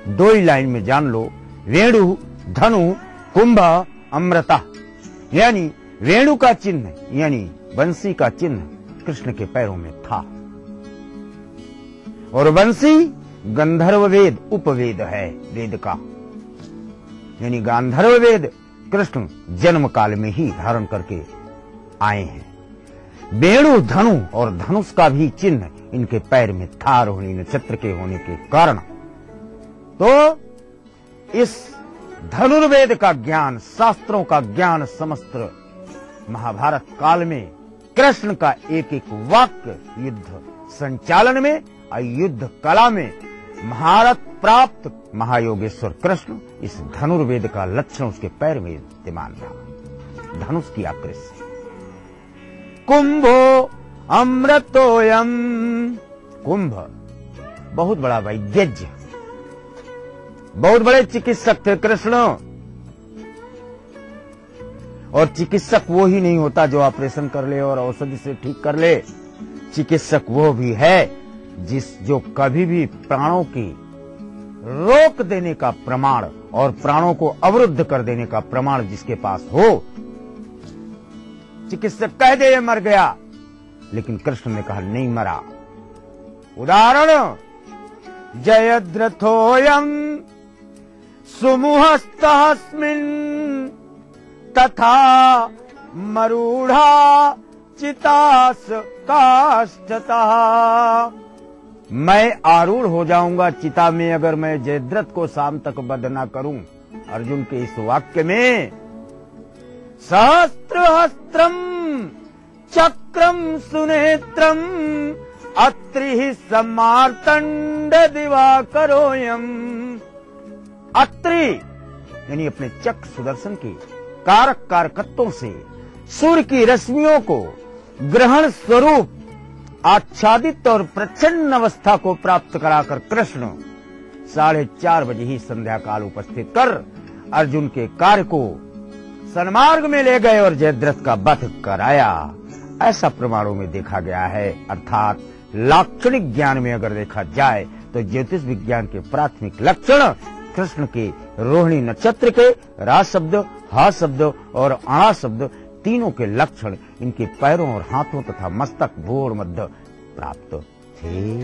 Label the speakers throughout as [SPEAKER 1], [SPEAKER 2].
[SPEAKER 1] दो ही लाइन में जान लो, वेणु धनु कुंभ अमृता, यानी वेणु का चिन्ह यानी बंसी का चिन्ह कृष्ण के पैरों में था। और बंसी गंधर्व वेद उपवेद है वेद का, यानी गांधर्व वेद कृष्ण जन्म काल में ही धारण करके आए हैं। वेणु धनु और धनुष का भी चिन्ह इनके पैर में था रोहिणी नक्षत्र के होने के कारण। तो इस धनुर्वेद का ज्ञान, शास्त्रों का ज्ञान समस्त महाभारत काल में कृष्ण का एक एक वाक्य युद्ध संचालन में और युद्ध कला में महारथ प्राप्त महायोगेश्वर कृष्ण, इस धनुर्वेद का लक्षण उसके पैर में विद्यमान रहा, धनुष की आकृति से। कुंभो अमृतोयम, कुंभ बहुत बड़ा वैद्य, बहुत बड़े चिकित्सक थे कृष्ण। और चिकित्सक वो ही नहीं होता जो ऑपरेशन कर ले और औषधि से ठीक कर ले। चिकित्सक वो भी है जो कभी भी प्राणों की रोक देने का प्रमाण और प्राणों को अवरुद्ध कर देने का प्रमाण जिसके पास हो। चिकित्सक कह दे ये मर गया, लेकिन कृष्ण ने कहा नहीं मरा। उदाहरण, जयद्रथोऽयं सुमुहस्तस्मिन् तथा मरूढ़ा चितास काष्ठतः। मैं आरूढ़ हो जाऊंगा चिता में अगर मैं जयद्रथ को शाम तक वध न करूं। अर्जुन के इस वाक्य में सहस्त्रहस्त्रम चक्रम सुनेत्रम अत्रि समार्तंड दिवाकरोयम। अत्रि यानी अपने चक्र सुदर्शन के कारक कारकत्वों से सूर्य की रश्मियों को ग्रहण स्वरूप आच्छादित और प्रचंड अवस्था को प्राप्त कराकर कृष्ण 4:30 बजे ही संध्या काल उपस्थित कर अर्जुन के कार्य को सन्मार्ग में ले गए और जयद्रथ का वध कराया। ऐसा प्रमाणों में देखा गया है। अर्थात लाक्षणिक ज्ञान में अगर देखा जाए तो ज्योतिष विज्ञान के प्राथमिक लक्षण कृष्ण के रोहिणी नक्षत्र के रा शब्द, हा शब्द और अणा शब्द तीनों के लक्षण इनके पैरों और हाथों तथा मस्तक, भूर मध्य प्राप्त थे।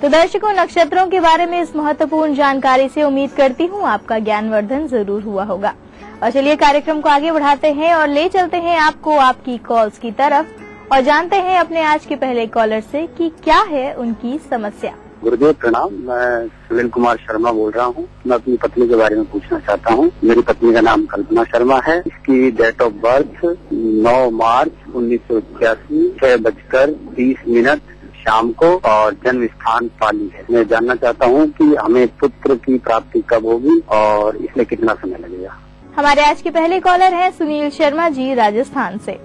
[SPEAKER 2] तो दर्शकों, नक्षत्रों के बारे में इस महत्वपूर्ण जानकारी से उम्मीद करती हूँ आपका ज्ञानवर्धन जरूर हुआ होगा। और चलिए कार्यक्रम को आगे बढ़ाते हैं और ले चलते हैं आपको आपकी कॉल्स की तरफ और जानते हैं अपने आज के पहले कॉलर से कि क्या है उनकी समस्या।
[SPEAKER 3] गुरुदेव प्रणाम, मैं सुनील कुमार शर्मा बोल रहा हूँ। मैं अपनी पत्नी के बारे में पूछना चाहता हूँ। मेरी पत्नी का नाम कल्पना शर्मा है। इसकी डेट ऑफ बर्थ 9 मार्च 1981 6:20 शाम को और जन्म स्थान पाली है। मैं जानना चाहता हूँ कि हमें पुत्र की प्राप्ति कब होगी और इसमें कितना समय लगेगा।
[SPEAKER 2] हमारे आज के पहले कॉलर हैं सुनील शर्मा जी राजस्थान से।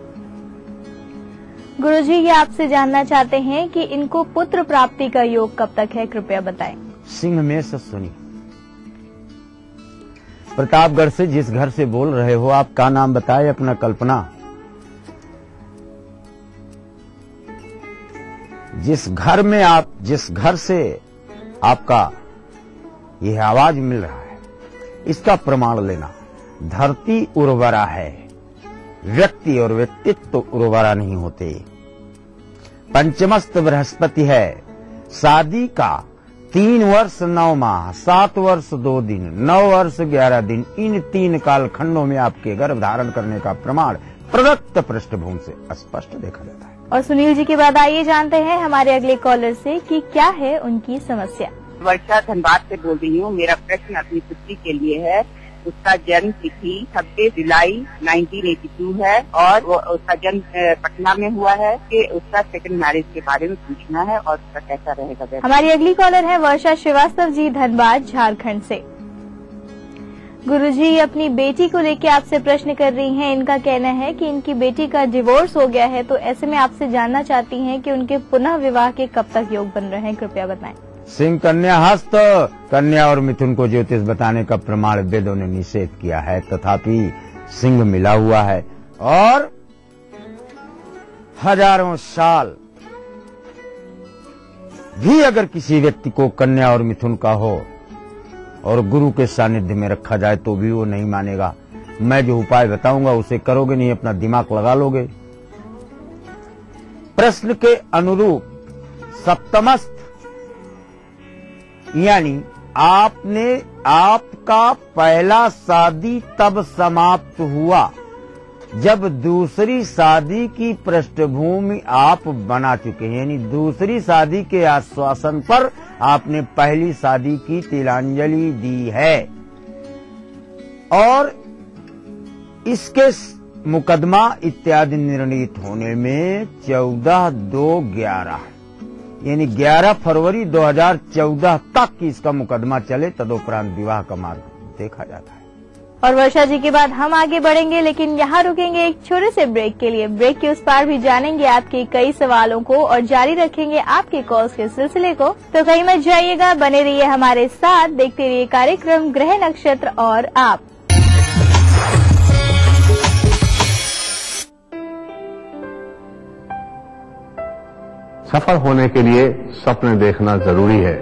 [SPEAKER 2] गुरुजी, ये आपसे जानना चाहते हैं कि इनको पुत्र प्राप्ति का योग कब तक है, कृपया बताएं।
[SPEAKER 1] सिंह में से सुनी, प्रतापगढ़ से जिस घर से बोल रहे हो आपका नाम बताए अपना। कल्पना, जिस घर से आपका यह आवाज मिल रहा है इसका प्रमाण लेना। धरती उर्वरा है, व्यक्ति और व्यक्तित्व उर्वरा नहीं होते। पंचमस्त बृहस्पति है। शादी का 3 वर्ष 9 माह 7 वर्ष 2 दिन 9 वर्ष 11 दिन इन 3 कालखंडों में आपके गर्भ धारण करने का प्रमाण प्रदत्त पृष्ठभूमि से स्पष्ट देखा जाता है।
[SPEAKER 2] और सुनील जी के बाद आइए जानते हैं हमारे अगले कॉलर से कि क्या है उनकी समस्या।
[SPEAKER 4] वर्षा धनबाद से बोल रही हूँ। मेरा प्रश्न अपनी पुत्री के लिए है। उसका जन्म तिथि 26 जुलाई 1982 है और उसका जन्म पटना में हुआ है। कि उसका सेकंड मैरिज के बारे में पूछना है और उसका कैसा रहेगा।
[SPEAKER 2] हमारी अगली कॉलर है वर्षा श्रीवास्तव जी धनबाद झारखंड से। गुरुजी, अपनी बेटी को लेकर आपसे प्रश्न कर रही हैं। इनका कहना है कि इनकी बेटी का डिवोर्स हो गया है, तो ऐसे में आपसे जानना चाहती हैं कि उनके पुनः विवाह के कब तक योग बन रहे हैं, कृपया बताएं।
[SPEAKER 1] सिंह कन्या हस्त, कन्या और मिथुन को ज्योतिष बताने का प्रमाण वेदों ने निषेध किया है, तथापि सिंह मिला हुआ है और हजारों साल भी अगर किसी व्यक्ति को कन्या और मिथुन का हो और गुरु के सानिध्य में रखा जाए तो भी वो नहीं मानेगा। मैं जो उपाय बताऊंगा उसे करोगे नहीं, अपना दिमाग लगा लोगे। प्रश्न के अनुरूप सप्तमस्थ यानी आपका पहला शादी तब समाप्त हुआ जब दूसरी शादी की पृष्ठभूमि आप बना चुके हैं, यानी दूसरी शादी के आश्वासन पर आपने पहली शादी की तिलांजलि दी है और इसके मुकदमा इत्यादि निर्णीत होने में 14/2/11 यानी 11 फरवरी 2014 तक इसका मुकदमा चले, तदोपरांत विवाह का मार्ग देखा जाता है।
[SPEAKER 2] और वर्षा जी के बाद हम आगे बढ़ेंगे, लेकिन यहाँ रुकेंगे एक छोटे से ब्रेक के लिए। ब्रेक के उस पार भी जानेंगे आपके कई सवालों को और जारी रखेंगे आपके कॉल्स के सिलसिले को। तो कहीं मत जाइएगा, बने रहिए हमारे साथ, देखते रहिए कार्यक्रम ग्रह नक्षत्र और आप।
[SPEAKER 5] सफल होने के लिए सपने देखना जरूरी है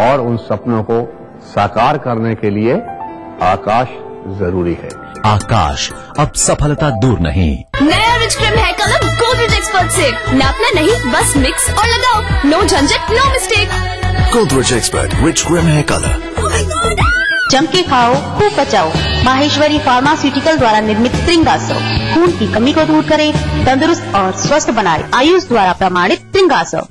[SPEAKER 5] और उन सपनों को साकार करने के लिए आकाश जरूरी है।
[SPEAKER 6] आकाश, अब सफलता दूर नहीं।
[SPEAKER 7] नया rich cream hair colour Godrej expert से नापना नहीं, बस मिक्स और लगाओ। नो झंझट, no mistake.
[SPEAKER 6] Godrej expert rich cream hair colour.
[SPEAKER 8] जम के खाओ, खूब बचाओ। माहेश्वरी फार्मास्यूटिकल द्वारा निर्मित त्रिंगासव खून की कमी को दूर करे, तंदुरुस्त और स्वस्थ बनाए। आयुष द्वारा प्रमाणित त्रिंगासव।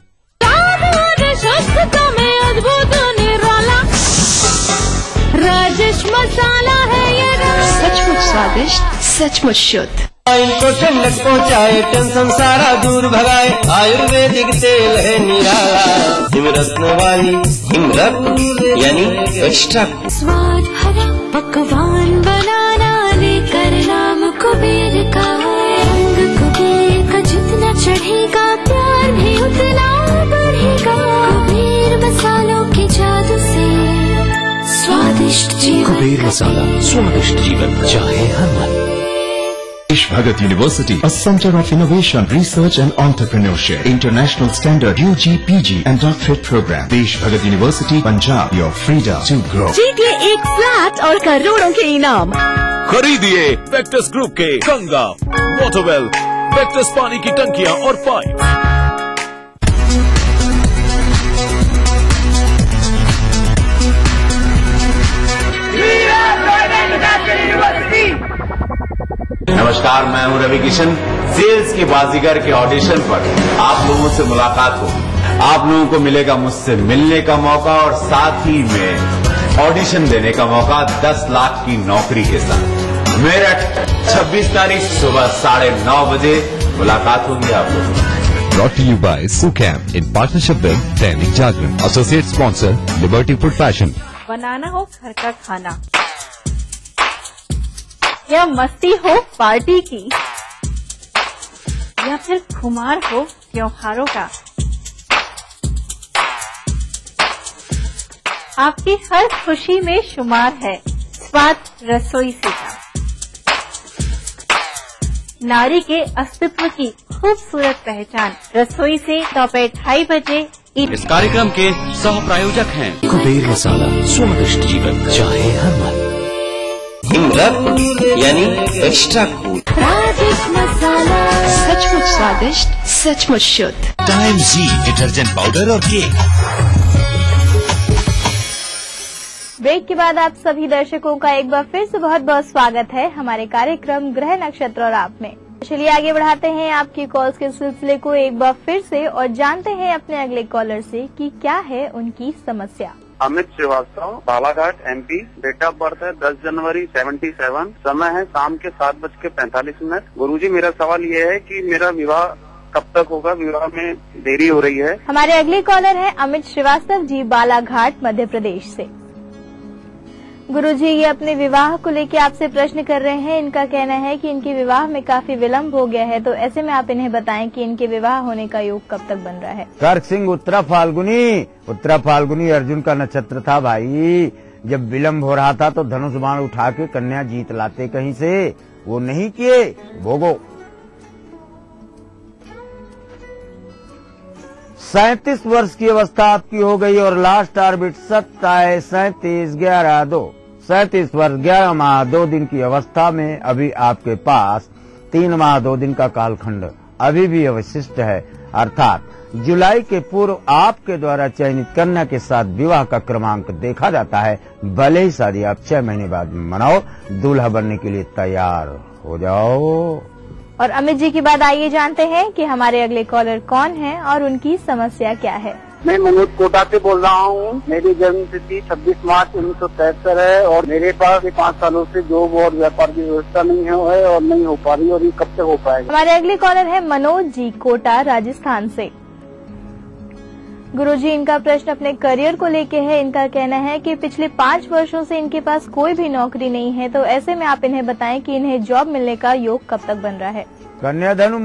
[SPEAKER 7] राजेश मसाला है ये, सचमुच स्वादिष्ट, सचमुच शुद्ध।
[SPEAKER 9] इनको ठंडक पहुँचाए, टेंशन सारा दूर भगाए। आयुर्वेदिक तेल है निराला, हिमरत्न वाली हिमरत्न यानी एक्स्ट्रा।
[SPEAKER 7] स्वाद भरा पकवान बनाना, लेकर नाम कुबेर का। रंग कुबेर का जितना चढ़ेगा, प्यार भी उतना बढ़ेगा। कुबेर मसालों के जादू से स्वादिष्ट जीवन।
[SPEAKER 6] कुबेर मसाला, स्वादिष्ट जीवन चाहे हर मन।
[SPEAKER 10] Desh Bhagat University, a center of innovation, research and entrepreneurship. International standard UG, PG and doctorate program. Desh Bhagat University, Punjab, your freedom to grow.
[SPEAKER 7] जीतिए एक फ्लैट और करोड़ों के इनाम।
[SPEAKER 6] खरीदिए वेक्टर्स ग्रुप के गंगा, वाटरवेल, वेक्टर्स पानी की टंकियां और पाइप।
[SPEAKER 11] नमस्कार, मैं हूं रवि किशन। सेल्स के बाजीगर के ऑडिशन पर आप लोगों से मुलाकात होगी। आप लोगों को मिलेगा मुझसे मिलने का मौका और साथ ही में ऑडिशन देने का मौका 10 लाख की नौकरी के साथ। मेरठ 26 तारीख सुबह 9:30 बजे मुलाकात होगी आप लोगों से।
[SPEAKER 6] Brought to you by Sucam in partnership with Dainik Jagran. Associate sponsor Liberty Food Fashion।
[SPEAKER 2] बनाना हो घर का खाना या मस्ती हो पार्टी की, या फिर खुमार हो त्योहारों का, आपकी हर खुशी में शुमार है स्वाद रसोई से का। नारी के अस्तित्व की खूबसूरत पहचान रसोई से दोपहर 2:30 बजे।
[SPEAKER 12] इस कार्यक्रम के सह प्रायोजक हैं
[SPEAKER 6] कुबेर मसाला, स्वादिष्ट जीवन चाहे हर मन।
[SPEAKER 9] हिमरत्न यानी एक्स्ट्रा कूल।
[SPEAKER 7] राजेश मसाला, सचमुच स्वादिष्ट, सचमुच शुद्ध।
[SPEAKER 6] टाइम जी डिटर्जेंट पाउडर और केक।
[SPEAKER 2] ब्रेक के बाद आप सभी दर्शकों का एक बार फिर से बहुत बहुत स्वागत है हमारे कार्यक्रम ग्रह नक्षत्र और आप में। चलिए आगे बढ़ाते हैं आपकी कॉल्स के सिलसिले को एक बार फिर से और जानते हैं अपने अगले कॉलर से कि क्या है उनकी समस्या।
[SPEAKER 3] Amit Shrivastava, Balaghat, MP। Date of birth है 10 जनवरी 77। समय है शाम के 7:45। गुरुजी, मेरा सवाल ये है कि मेरा विवाह कब तक होगा? विवाह में देरी हो रही है।
[SPEAKER 2] हमारे अगले कॉलर हैं अमित श्रीवास्तव जी, बालाघाट, मध्य प्रदेश से। गुरुजी, ये अपने विवाह को लेकर आपसे प्रश्न कर रहे हैं। इनका कहना है कि इनके विवाह में काफी विलंब हो गया है, तो ऐसे में आप इन्हें बताएं कि इनके विवाह होने का योग कब तक बन रहा है।
[SPEAKER 1] कर्क सिंह, उत्तरा फाल्गुनी अर्जुन का नक्षत्र था भाई। जब विलंब हो रहा था तो धनुष बाण उठा के कन्या जीत लाते कहीं से, वो नहीं किए। भोगो। 37 वर्ष की अवस्था आपकी हो गई और लास्ट ऑर्बिट 27, 37, 11, 2, 37 वर्ष 11 माह 2 दिन की अवस्था में अभी आपके पास 3 माह 2 दिन का कालखंड अभी भी अवशिष्ट है। अर्थात जुलाई के पूर्व आपके द्वारा चयनित कन्या के साथ विवाह का क्रमांक देखा जाता है। भले ही शादी आप 6 महीने बाद मनाओ, दूल्हा बनने के लिए तैयार हो जाओ।
[SPEAKER 2] और अमित जी की बात आइए जानते हैं कि हमारे अगले कॉलर कौन हैं और उनकी समस्या क्या है।
[SPEAKER 3] मैं मनोज कोटा से बोल रहा हूँ। मेरी जन्म तिथि 26 मार्च 1973 है और मेरे पास 5 सालों से जॉब और व्यापार की व्यवस्था नहीं है और नहीं हो पा रही और ये कब तक हो पाएगा।
[SPEAKER 2] हमारे अगले कॉलर है मनोज जी, कोटा राजस्थान से। गुरुजी, इनका प्रश्न अपने करियर को लेके है। इनका कहना है कि पिछले 5 वर्षों से इनके पास कोई भी नौकरी नहीं है, तो ऐसे में आप इन्हें बताएं कि इन्हें जॉब मिलने का योग कब तक बन रहा है।
[SPEAKER 1] कन्या धनु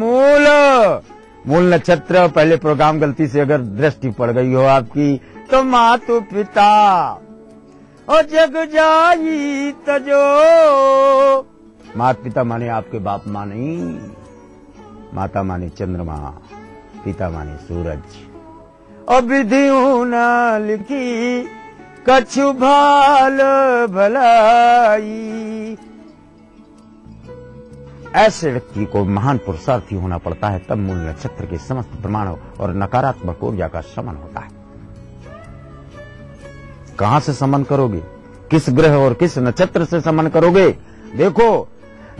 [SPEAKER 1] मूल नक्षत्र। पहले प्रोग्राम गलती से अगर दृष्टि पड़ गई हो आपकी तो मातु पिता और जग जाई तजो। माता पिता माने आपके बाप माँ नहीं, माता माने चंद्रमा, पिता माने सूरज। और विधियों न लिखी कछु भाल भलाई। ऐसे व्यक्ति को महान पुरुषार्थी होना पड़ता है, तब मूल नक्षत्र के समस्त प्रमाण और नकारात्मक ऊर्जा का शमन होता है। कहां से समन करोगे, किस ग्रह और किस नक्षत्र से समन करोगे? देखो,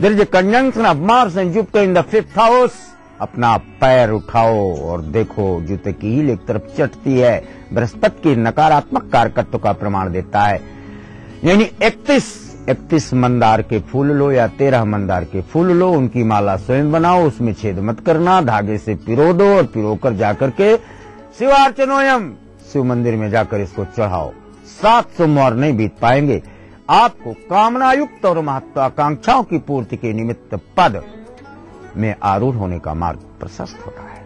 [SPEAKER 1] there is a conjunction of Mars and Jupiter in the 5th house. अपना पैर उठाओ और देखो, जूते की हील एक तरफ चटती है। बृहस्पति के नकारात्मक कारकत्व का प्रमाण देता है। यानी 31 मंदार के फूल लो या 13 मंदार के फूल लो, उनकी माला स्वयं बनाओ, उसमें छेद मत करना, धागे से पिरो दो और पिरोकर जाकर के शिवार्चनोयम, शिव मंदिर में जाकर इसको चढ़ाओ। 7 सोमवार नहीं बीत पाएंगे, आपको कामनायुक्त और महत्वाकांक्षाओं की पूर्ति के निमित्त पद में आरूढ़ होने का मार्ग प्रशस्त होता है।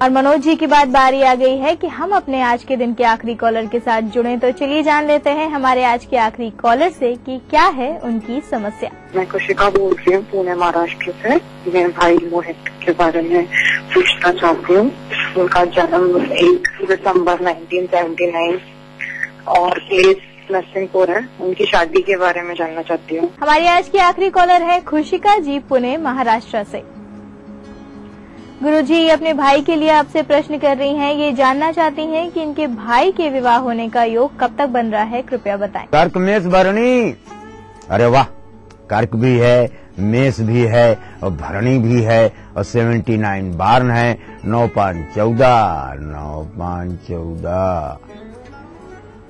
[SPEAKER 2] और मनोज जी की बारी आ गई है कि हम अपने आज के दिन के आखिरी कॉलर के साथ जुड़े, तो चलिए जान लेते हैं हमारे आज के आखिरी कॉलर से कि क्या है उनकी समस्या।
[SPEAKER 13] मैं खुशिका बोल रही हूँ, पुणे महाराष्ट्र से। मैं भाई मोहित के बारे में पूछना चाहती हूँ। उनका जन्म 1 दिसंबर 1979 और प्लेस नरसिंहपुर है। उनकी शादी के बारे में जानना चाहती हूँ।
[SPEAKER 2] हमारी आज की आखिरी कॉलर है खुशिका जी, पुणे महाराष्ट्र से। गुरुजी, अपने भाई के लिए आपसे प्रश्न कर रही हैं। ये जानना चाहती हैं कि इनके भाई के विवाह होने का योग कब तक बन रहा है, कृपया बताएं।
[SPEAKER 1] कर्क मेष भरणी। अरे वाह, कर्क भी है, मेष भी है और भरणी भी है और 79 बार्न है। 9 5 14, 9 5 14,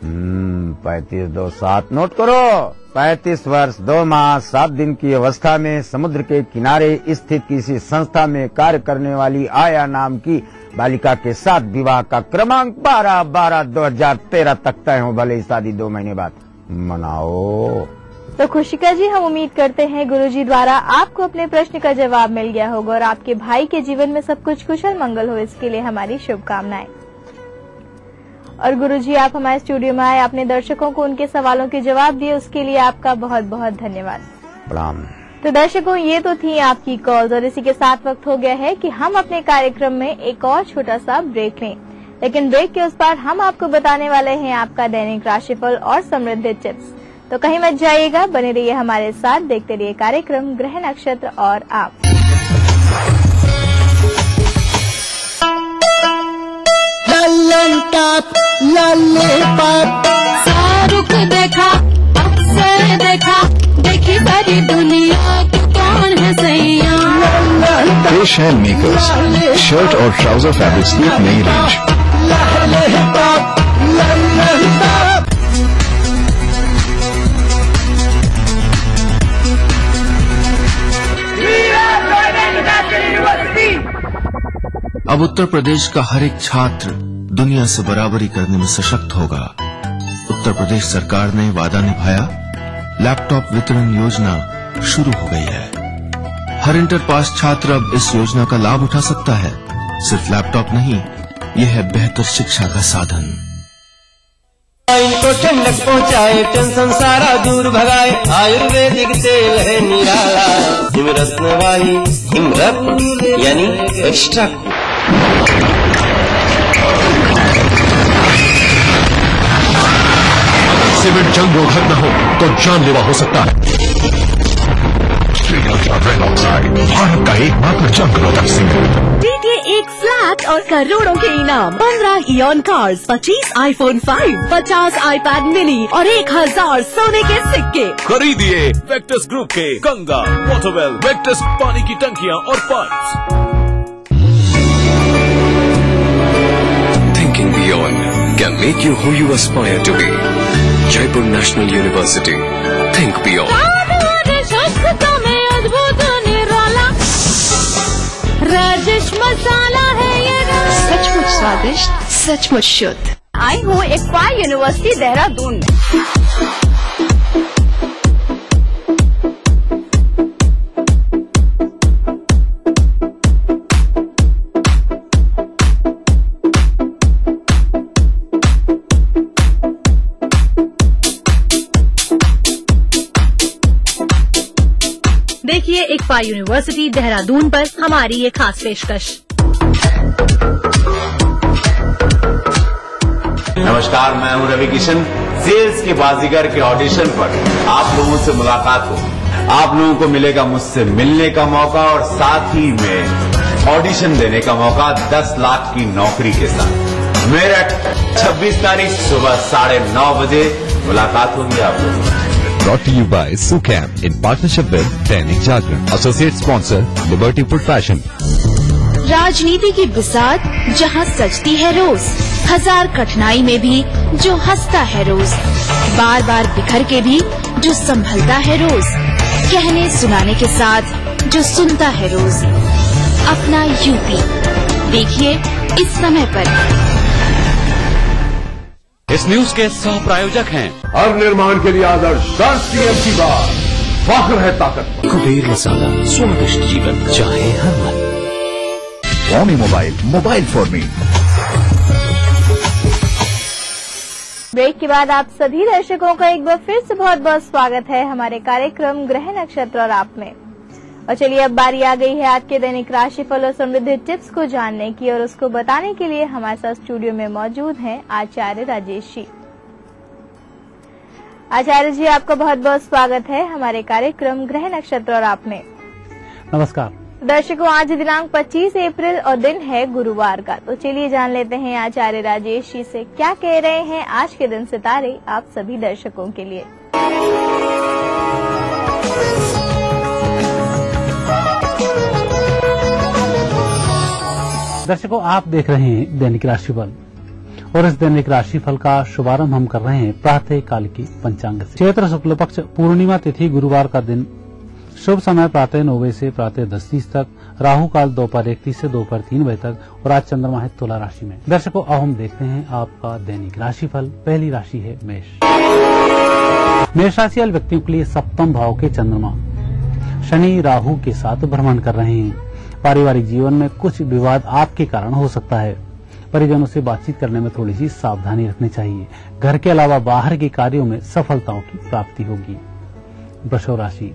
[SPEAKER 1] 35 2 7 नोट करो। 35 वर्ष 2 माह 7 दिन की अवस्था में समुद्र के किनारे स्थित किसी संस्था में कार्य करने वाली आया नाम की बालिका के साथ विवाह का क्रमांक 12/12/2013 तक तय हो। भले ही शादी 2 महीने बाद मनाओ।
[SPEAKER 2] तो खुशिका जी, हम उम्मीद करते हैं गुरुजी द्वारा आपको अपने प्रश्न का जवाब मिल गया होगा और आपके भाई के जीवन में सब कुछ कुशल मंगल हो, इसके लिए हमारी शुभकामनाएं। और गुरुजी, आप हमारे स्टूडियो में आए, अपने दर्शकों को उनके सवालों के जवाब दिए, उसके लिए आपका बहुत बहुत धन्यवाद।
[SPEAKER 1] प्रणाम।
[SPEAKER 2] तो दर्शकों, ये तो थी आपकी कॉल्स और इसी के साथ वक्त हो गया है कि हम अपने कार्यक्रम में एक और छोटा सा ब्रेक लें। लेकिन ब्रेक के उस पार हम आपको बताने वाले हैं आपका दैनिक राशिफल और समृद्धि टिप्स। तो कहीं मत जाइएगा, बने रहिए हमारे साथ, देखते रहिए कार्यक्रम ग्रह नक्षत्र और आप।
[SPEAKER 14] शाहरुख देखा, अक्सर देखा, देखी सारी दुनिया की कौन है सैया।
[SPEAKER 10] Fish and Makers, शर्ट और ट्राउजर फैब्रिक्स की एक नई रेंज।
[SPEAKER 15] अब उत्तर प्रदेश का हर एक छात्र दुनिया से बराबरी करने में सशक्त होगा। उत्तर प्रदेश सरकार ने वादा निभाया, लैपटॉप वितरण योजना शुरू हो गई है। हर इंटर पास छात्र अब इस योजना का लाभ उठा सकता है। सिर्फ लैपटॉप नहीं, यह है बेहतर शिक्षा का साधन।
[SPEAKER 9] इनको ठंडक पहुँचाए, टेंशन सारा दूर भगाए, आयुर्वेदिक तेल है निराला। हिमरत्न वाली हिमरत्न यानी एक्स्ट्रा।
[SPEAKER 10] सीमेंट जंग रोधक न हो तो जानलेवा हो सकता है। श्रीलंका रेड ऑक्साइड, भारत का एकमात्र जंग रोधक सीमेंट।
[SPEAKER 16] देखिए एक फ्लैट और करोड़ों के इनाम, 15 ion cars, 25 iPhone 5, 50 iPad mini और 1000 सोने के सिक्के।
[SPEAKER 6] खरीदिए वेक्टस ग्रुप के गंगा, वाटरवेल, वेक्टस पानी की टंकियां और pipes.
[SPEAKER 17] Thinking beyond can make you who you aspire to be. Jaipur National University. Think beyond.
[SPEAKER 16] Rajesh Masala है ये, सचमुच स्वादिष्ट, सचमुच शुद्ध।
[SPEAKER 7] आई हूँ इक्फा यूनिवर्सिटी देहरादून में।
[SPEAKER 16] देखिए इक्फा यूनिवर्सिटी देहरादून पर हमारी ये खास पेशकश।
[SPEAKER 11] नमस्कार, मैं हूं रवि किशन। सेल्स के बाजीगर के ऑडिशन पर आप लोगों से मुलाकात होगी। आप लोगों को मिलेगा मुझसे मिलने का मौका और साथ ही में ऑडिशन देने का मौका 10 लाख की नौकरी के साथ। मेरठ 26 तारीख सुबह 9:30 बजे मुलाकात होगी आप लोगों से।
[SPEAKER 18] Brought to you by Sucam in partnership with Dainik Jagran, associate sponsor Liberty Food Fashion।
[SPEAKER 16] राजनीति की बिसात जहाँ सजती है रोज, हजार कठिनाई में भी जो हंसता है रोज, बार बार बिखर के भी जो संभलता है रोज, कहने सुनाने के साथ जो सुनता है रोज। अपना यूपी देखिए इस समय पर।
[SPEAKER 12] इस न्यूज के सह प्रायोजक हैं
[SPEAKER 5] हर निर्माण के लिए आदर्श राष्ट्रीय की बात, फाखर है ताकत।
[SPEAKER 17] कुबेर मसाला, स्वादिष्ट जीवन चाहे हर मन।
[SPEAKER 18] Xiaomi mobile for me.
[SPEAKER 2] Break के बाद आप सभी दर्शकों का एक बार फिर से बहुत बहुत स्वागत है हमारे कार्यक्रम ग्रह नक्षत्र और आप में। और चलिए अब बारी आ गई है आज के दैनिक राशिफल और समृद्धि टिप्स को जानने की, और उसको बताने के लिए हमारे साथ स्टूडियो में मौजूद हैं आचार्य राजेश जी। आचार्य जी, आपका बहुत बहुत स्वागत है हमारे कार्यक्रम ग्रह नक्षत्र और आप में।
[SPEAKER 19] नमस्कार
[SPEAKER 2] दर्शकों, आज दिनांक 25 अप्रैल और दिन है गुरुवार का। तो चलिए जान लेते हैं आचार्य राजेश जी से क्या कह रहे हैं आज के दिन सितारे आप सभी दर्शकों के लिए।
[SPEAKER 19] दर्शकों, आप देख रहे हैं दैनिक राशिफल और इस दैनिक राशिफल का शुभारंभ हम कर रहे हैं प्रातः काल की पंचांग से। चैत्र शुक्ल पक्ष पूर्णिमा तिथि गुरुवार का दिन, शुभ समय प्रातः 9 बजे से प्रातः 10:30 तक, राहु काल दोपहर 1:30 से दोपहर 3 बजे तक और आज चंद्रमा है तुला राशि में। दर्शकों, अब हम देखते हैं आपका दैनिक राशिफल। पहली राशि है मेष। मेष राशि वाले व्यक्तियों के लिए सप्तम भाव के चंद्रमा शनि राहु के साथ भ्रमण कर रहे हैं। पारिवारिक जीवन में कुछ विवाद आपके कारण हो सकता है। परिजनों से बातचीत करने में थोड़ी सी सावधानी रखनी चाहिए। घर के अलावा बाहर के कार्यों में सफलताओं की प्राप्ति होगी। वृषभ राशि।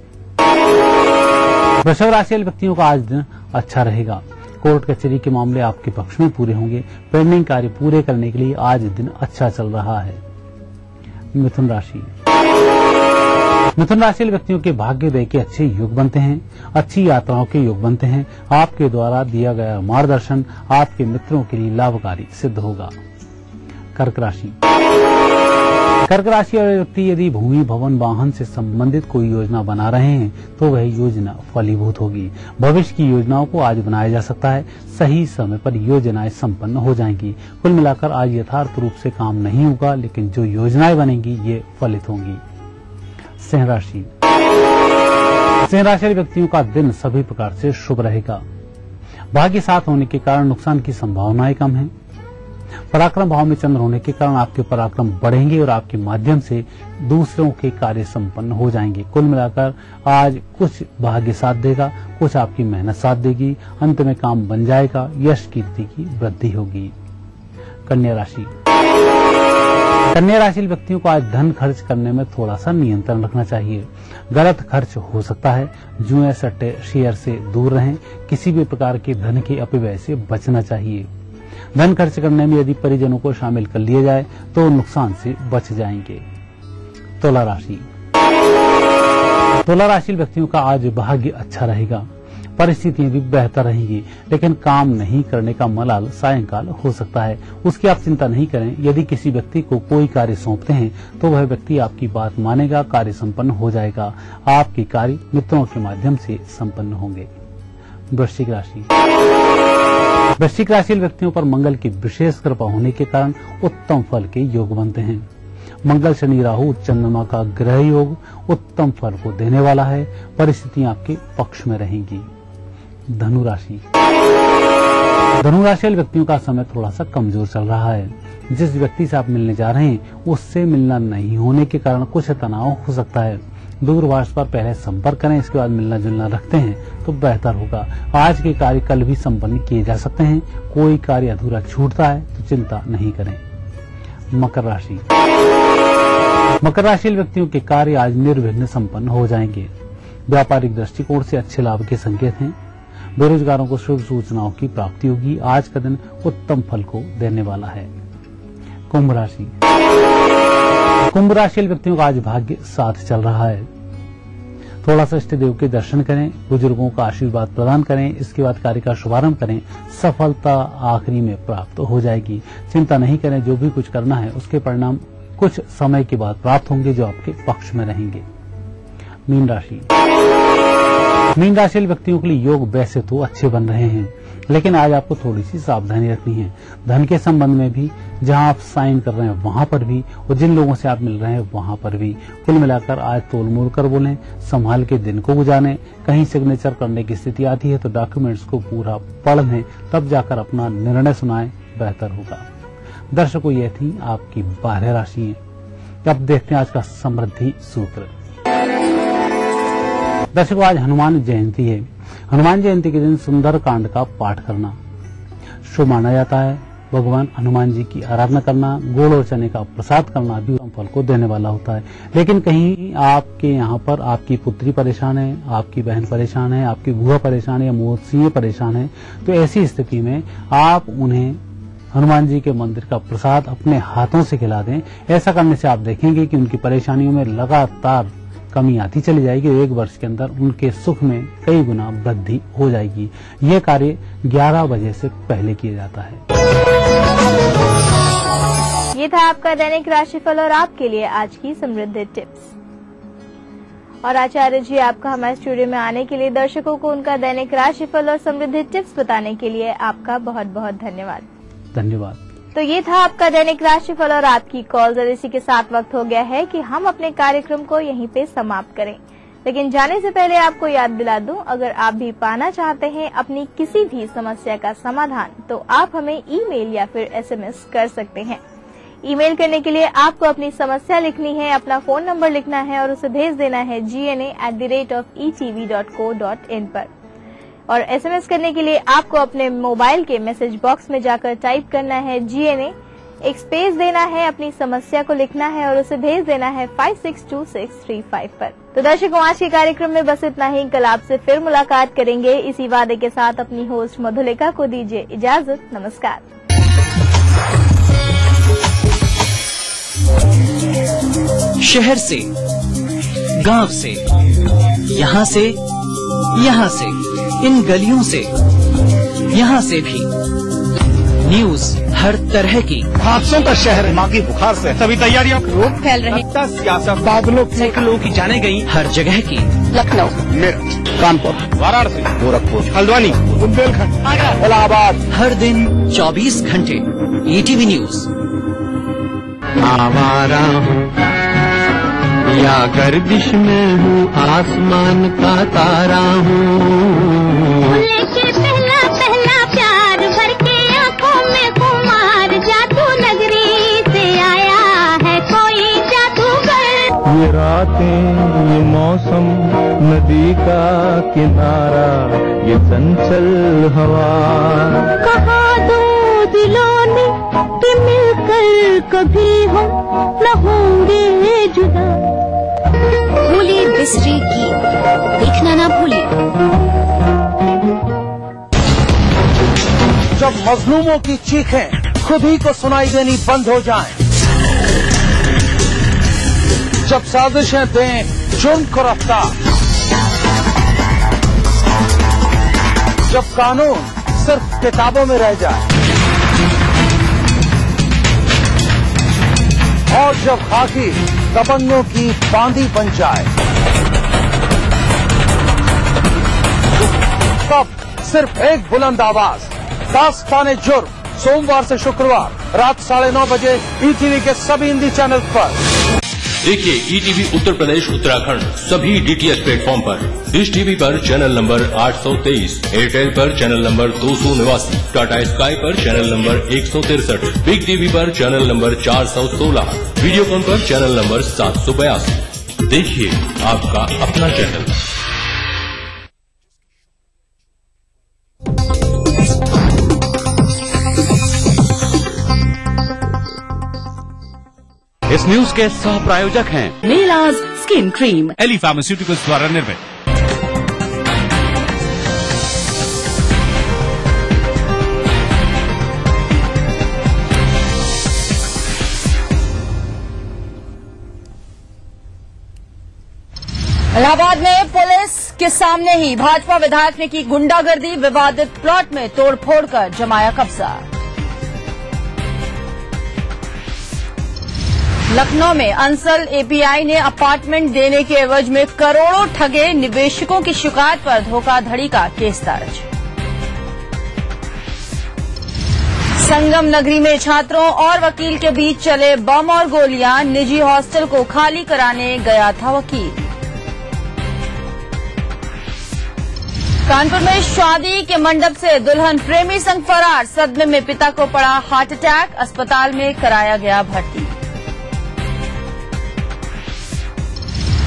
[SPEAKER 19] वृषभ राशि वाले व्यक्तियों का आज दिन अच्छा रहेगा। कोर्ट कचहरी के मामले आपके पक्ष में पूरे होंगे। पेंडिंग कार्य पूरे करने के लिए आज दिन अच्छा चल रहा है। मिथुन राशि। मिथुन राशि व्यक्तियों के भाग्योदय के अच्छे योग बनते हैं। अच्छी यात्राओं के योग बनते हैं। आपके द्वारा दिया गया मार्गदर्शन आपके मित्रों के लिए लाभकारी सिद्ध होगा। कर्क राशि। कर्क राशि वाले व्यक्ति यदि भूमि भवन वाहन से संबंधित कोई योजना बना रहे हैं तो वह योजना फलीभूत होगी। भविष्य की योजनाओं को आज बनाया जा सकता है। सही समय पर योजनाएं संपन्न हो जाएंगी। कुल मिलाकर आज यथार्थ रूप से काम नहीं होगा, लेकिन जो योजनाएं बनेंगी ये फलित होंगी। सिंह राशि। सिंह राशि वाले व्यक्तियों का दिन सभी प्रकार से शुभ रहेगा। भाग्य साथ होने के कारण नुकसान की संभावनाएं कम है। पराक्रम भाव में चंद्र होने के कारण आपके पराक्रम बढ़ेंगे और आपके माध्यम से दूसरों के कार्य संपन्न हो जाएंगे। कुल मिलाकर आज कुछ भाग्य साथ देगा, कुछ आपकी मेहनत साथ देगी। अंत में काम बन जाएगा। यश कीर्ति की वृद्धि होगी। कन्या राशि। कन्या राशि व्यक्तियों को आज धन खर्च करने में थोड़ा सा नियंत्रण रखना चाहिए। गलत खर्च हो सकता है। जुए सट्टे शेयर से दूर रहें। किसी भी प्रकार के धन के अपव्यय से बचना चाहिए। धन खर्च करने में यदि परिजनों को शामिल कर लिया जाए तो नुकसान से बच जाएंगे। तुला राशि। तुला राशि व्यक्तियों का आज भाग्य अच्छा रहेगा, परिस्थितियां भी बेहतर रहेंगी, लेकिन काम नहीं करने का मलाल सायंकाल हो सकता है। उसकी आप चिंता नहीं करें। यदि किसी व्यक्ति को कोई कार्य सौंपते हैं तो वह व्यक्ति आपकी बात मानेगा, कार्य संपन्न हो जाएगा। आपके कार्य मित्रों के माध्यम से संपन्न होंगे। वृश्चिक राशि। वृश्चिक राशि व्यक्तियों पर मंगल की विशेष कृपा होने के कारण उत्तम फल के योग बनते हैं। मंगल शनि राहु चंद्रमा का ग्रह योग उत्तम फल को देने वाला है। परिस्थितियां आपके पक्ष में रहेंगी। धनु राशि। धनु राशि व्यक्तियों का समय थोड़ा सा कमजोर चल रहा है। जिस व्यक्ति से आप मिलने जा रहे हैं उससे मिलना नहीं होने के कारण कुछ तनाव हो सकता है। दूरभाष पर पहले संपर्क करें, इसके बाद मिलना जुलना रखते हैं तो बेहतर होगा। आज के कार्य कल भी संपन्न किए जा सकते हैं। कोई कार्य अधूरा छूटता है तो चिंता नहीं करें। मकर राशि। मकर राशि व्यक्तियों के कार्य आज निर्विघ्न संपन्न हो जाएंगे। व्यापारिक दृष्टिकोण से अच्छे लाभ के संकेत हैं। बेरोजगारों को शुभ सूचनाओं की प्राप्ति होगी। आज का दिन उत्तम फल को देने वाला है। कुंभ राशि। कुंभ राशि व्यक्तियों का आज भाग्य साथ चल रहा है। थोड़ा सा इष्ट देव के दर्शन करें, बुजुर्गों का आशीर्वाद प्रदान करें, इसके बाद कार्य का शुभारंभ करें। सफलता आखिरी में प्राप्त हो जाएगी। चिंता नहीं करें, जो भी कुछ करना है उसके परिणाम कुछ समय के बाद प्राप्त होंगे जो आपके पक्ष में रहेंगे। मीन राशि। मीन राशि व्यक्तियों के लिए योग वैसे तो अच्छे बन रहे हैं, लेकिन आज आपको थोड़ी सी सावधानी रखनी है। धन के संबंध में भी, जहां आप साइन कर रहे हैं वहां पर भी, और जिन लोगों से आप मिल रहे हैं वहां पर भी। कुल मिलाकर आज तोल मोल कर बोलें, संभाल के दिन को गुजारें। कहीं सिग्नेचर करने की स्थिति आती है तो डॉक्यूमेंट्स को पूरा पढ़ लें, तब जाकर अपना निर्णय सुनाएं, बेहतर होगा। दर्शकों, ये थी आपकी 12 राशियां। अब देखते हैं आज का समृद्धि सूत्र। दर्शकों, आज हनुमान जयंती है। हनुमान जयंती के दिन सुंदर कांड का पाठ करना शुभ माना जाता है। भगवान हनुमान जी की आराधना करना, गुड़ और चने का प्रसाद करना भी उत्तम फल को देने वाला होता है। लेकिन कहीं आपके यहाँ पर आपकी पुत्री परेशान है, आपकी बहन परेशान है, आपकी बुआ परेशान है या मौसी परेशान है, तो ऐसी स्थिति में आप उन्हें हनुमान जी के मंदिर का प्रसाद अपने हाथों से खिला दें। ऐसा करने से आप देखेंगे कि उनकी परेशानियों में लगातार कमी आती चली जाएगी। 1 वर्ष के अंदर उनके सुख में कई गुना वृद्धि हो जाएगी। यह कार्य 11 बजे से पहले किया जाता है।
[SPEAKER 2] ये था आपका दैनिक राशिफल और आपके लिए आज की समृद्धि टिप्स। और आचार्य जी आपका हमारे स्टूडियो में आने के लिए, दर्शकों को उनका दैनिक राशिफल और समृद्धि टिप्स बताने के लिए आपका बहुत बहुत धन्यवाद।
[SPEAKER 19] धन्यवाद।
[SPEAKER 2] तो ये था आपका दैनिक राशिफल और आपकी कॉल। और इसी के साथ वक्त हो गया है कि हम अपने कार्यक्रम को यहीं पे समाप्त करें। लेकिन जाने से पहले आपको याद दिला दूं, अगर आप भी पाना चाहते हैं अपनी किसी भी समस्या का समाधान, तो आप हमें ईमेल या फिर SMS कर सकते हैं। ईमेल करने के लिए आपको अपनी समस्या लिखनी है, अपना फोन नंबर लिखना है और उसे भेज देना है gna@etv.co.in पर। और SMS करने के लिए आपको अपने मोबाइल के मैसेज बॉक्स में जाकर टाइप करना है GNA, एक स्पेस देना है, अपनी समस्या को लिखना है और उसे भेज देना है 562635 पर। तो दर्शकों, आज के कार्यक्रम में बस इतना ही। कल आपसे फिर मुलाकात करेंगे इसी वादे के साथ। अपनी होस्ट मधुलिका को दीजिए इजाजत। नमस्कार।
[SPEAKER 20] शहर से, गांव से, यहाँ से, इन गलियों से, यहाँ से भी न्यूज हर तरह की।
[SPEAKER 21] हादसों का शहर, दिमागी बुखार से सभी तैयारियां, रोग फैल रहे, सियासत, बादलों, सैकड़ों की जाने गई हर जगह की। लखनऊ, मेरठ, कानपुर, वाराणसी, गोरखपुर, हल्द्वानी, बुंदेलखंड, इलाहाबाद, हर दिन 24 घंटे ETV न्यूज।
[SPEAKER 9] आवारा हूँ या गर्दिश में हूँ, आसमान का तारा हूँ।
[SPEAKER 14] लेके पहला पहला प्यार भर के आंखों में खुमार, जादू नगरी से आया है कोई जादूगर।
[SPEAKER 9] ये रातें, ये मौसम, नदी का किनारा, ये चंचल हवा।
[SPEAKER 14] कहा दो दिलों ने कि मिलकर कभी हम न होंगे जुदा।
[SPEAKER 16] भूली बिसरी गीत देखना ना भूलिए।
[SPEAKER 1] जब मजलूमों की चीखें खुद ही को सुनाई देनी बंद हो जाएं,
[SPEAKER 21] जब साजिशें दें जुर्म को रफ्तार, जब कानून सिर्फ किताबों में रह जाए और जब खाकी दबंगों की बांदी बन जाए, तब सिर्फ एक बुलंद आवाज, दास्ताने जुर्म, सोमवार से शुक्रवार रात 9:30 बजे ईटीवी के सभी हिंदी चैनल पर।
[SPEAKER 4] देखिए ईटीवी उत्तर प्रदेश उत्तराखंड सभी डीटीएच प्लेटफॉर्म पर, डिश टीवी पर चैनल नंबर 823, एयरटेल पर चैनल नंबर 289, टाटा स्काई पर चैनल नंबर 163, बिग टीवी पर चैनल नंबर 416, वीडियोकॉन पर चैनल नंबर 782। देखिए आपका अपना चैनल।
[SPEAKER 12] इस न्यूज के सह प्रायोजक हैं
[SPEAKER 20] नीलाज स्किन क्रीम,
[SPEAKER 12] एली फार्मास्यूटिकल्स द्वारा निर्मित।
[SPEAKER 22] इलाहाबाद में पुलिस के सामने ही भाजपा विधायक ने की गुंडागर्दी, विवादित प्लॉट में तोड़फोड़ कर जमाया कब्जा। लखनऊ में अंसल एपीआई ने अपार्टमेंट देने के एवज में करोड़ों ठगे निवेशकों की शिकायत पर धोखाधड़ी का केस दर्ज। संगम नगरी में छात्रों और वकील के बीच चले बम और गोलियां, निजी हॉस्टल को खाली कराने गया था वकील। कानपुर में शादी के मंडप से दुल्हन प्रेमी संग फरार, सदमे में पिता को पड़ा हार्ट अटैक, अस्पताल में कराया गया भर्ती।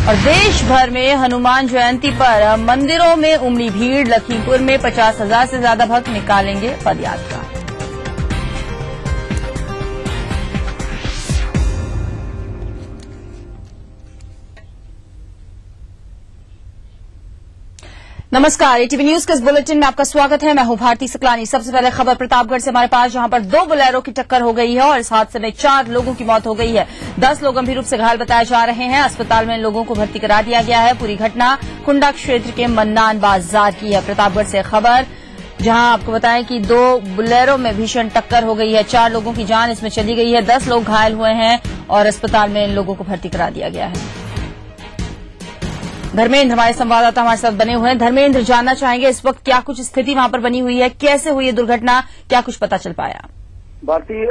[SPEAKER 22] और देश भर में हनुमान जयंती पर मंदिरों में उमड़ी भीड़, लखीमपुर में 50,000 से ज्यादा भक्त निकालेंगे पदयात्रा। नमस्कार, एटीवी न्यूज के इस बुलेटिन में आपका स्वागत है। मैं हूं भारती सकलानी। सबसे पहले खबर प्रतापगढ़ से हमारे पास, जहां पर 2 बोलेरो की टक्कर हो गई है और इस हादसे में 4 लोगों की मौत हो गई है। 10 लोग गंभीर रूप से घायल बताए जा रहे हैं। अस्पताल में इन लोगों को भर्ती करा दिया गया है। पूरी घटना कुंडा क्षेत्र के मन्नान बाजार की है। प्रतापगढ़ से खबर, जहां आपको बताएं कि 2 बोलेरो में भीषण टक्कर हो गई है। 4 लोगों की जान इसमें चली गई है। 10 लोग घायल हुए हैं और अस्पताल में इन लोगों को भर्ती करा दिया गया है। धर्मेंद्र हमारे संवाददाता हमारे साथ बने हुए हैं। धर्मेंद्र, जानना चाहेंगे इस वक्त क्या कुछ स्थिति वहां पर बनी हुई है, कैसे हुई ये दुर्घटना, क्या कुछ पता चल पाया?
[SPEAKER 3] भारतीय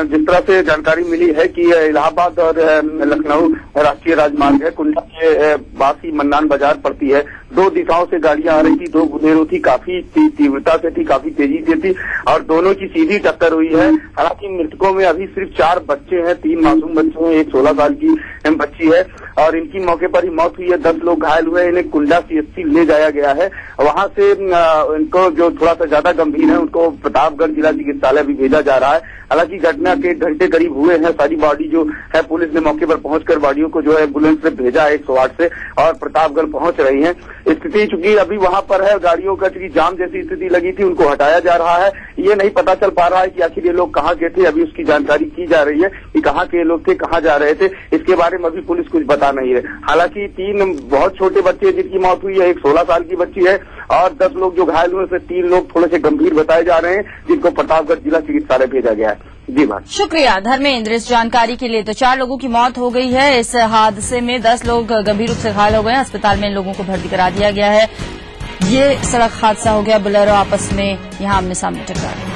[SPEAKER 3] जिस तरह से जानकारी मिली है कि इलाहाबाद और लखनऊ राष्ट्रीय राजमार्ग है, कुंडा के पास ही मन्नान बाजार पड़ती है। 2 दिशाओं से गाड़ियां आ रही थी, 2 बोलेरो थी, काफी तीव्रता से थी, काफी तेजी से थी और दोनों की सीधी टक्कर हुई है। हालांकि मृतकों में अभी सिर्फ 4 बच्चे हैं, 3 मासूम बच्चे हैं, एक 16 साल की बच्ची है और इनकी मौके पर ही मौत हुई है। 10 लोग घायल हुए हैं। इन्हें कुंडा सीएचसी ले जाया गया है। वहां से इनको जो थोड़ा सा ज्यादा गंभीर है उनको प्रतापगढ़ जिला चिकित्सालय भी भेजा जा रहा है। हालांकि घटना के घंटे करीब हुए हैं। सारी बॉडी जो है पुलिस ने मौके पर पहुंचकर बॉडियों को जो है एम्बुलेंस से भेजा 108 से और प्रतापगढ़ पहुंच रही है। स्थिति चूंकि अभी वहां पर है, गाड़ियों का चूंकि जाम जैसी स्थिति लगी थी, उनको हटाया जा रहा है। ये नहीं पता चल पा रहा है कि आखिर ये लोग कहाँ गए थे। अभी उसकी जानकारी की जा रही है कि कहाँ के लोग थे, कहाँ जा रहे थे। इसके बारे में अभी पुलिस कुछ बता नहीं है। हालांकि 3 बहुत छोटे बच्चे जिनकी मौत हुई है, एक 16 साल की बच्ची है और 10 लोग जो घायल हुए उसमें 3 लोग थोड़े से गंभीर बताए जा रहे हैं, जिनको प्रतापगढ़ जिला चिकित्सालय भेजा गया है। जी बात, शुक्रिया
[SPEAKER 22] धर्मेंद्र इस जानकारी के लिए। तो 4 लोगों की मौत हो गई है इस हादसे में, 10 लोग गंभीर रूप से घायल हो गए हैं। अस्पताल में इन लोगों को भर्ती करा दिया गया है। ये सड़क हादसा हो गया, बोलेरो आपस में यहां आमने सामने टकराए।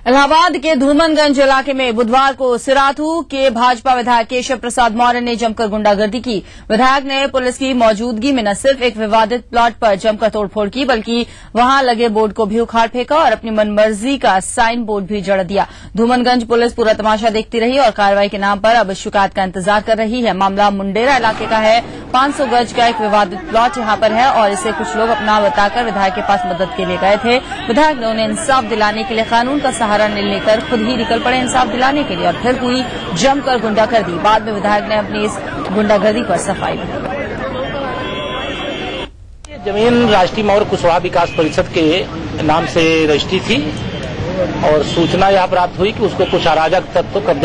[SPEAKER 22] इलाहाबाद के धूमनगंज इलाके में बुधवार को सिराथू के भाजपा विधायक केशव प्रसाद मौर्य ने जमकर गुंडागर्दी की। विधायक ने पुलिस की मौजूदगी में न सिर्फ एक विवादित प्लॉट पर जमकर तोड़फोड़ की, बल्कि वहां लगे बोर्ड को भी उखाड़ फेंका और अपनी मनमर्जी का साइन बोर्ड भी जड़ दिया। धूमनगंज पुलिस पूरा तमाशा देखती रही और कार्रवाई के नाम पर अब शिकायत का इंतजार कर रही है। मामला मुंडेरा इलाके का है। 500 गज का एक विवादित प्लॉट यहां पर है और इसे कुछ लोग अपना बताकर विधायक के पास मदद के लिए गए थे। विधायक ने उन्हें इंसाफ दिलाने के लिए कानून का सहारा लेकर खुद ही निकल पड़े इंसाफ दिलाने के लिए और फिर हुई जमकर गुंडागर्दी। बाद में विधायक ने अपनी इस गुंडागर्दी पर सफाई दी।
[SPEAKER 23] जमीन राष्ट्रीय मौर्य कुशवाहा विकास परिषद के नाम से रजिस्ट्री थी
[SPEAKER 8] और सूचना यह प्राप्त हुई कि उसको कुछ अराजक तत्व कब्जा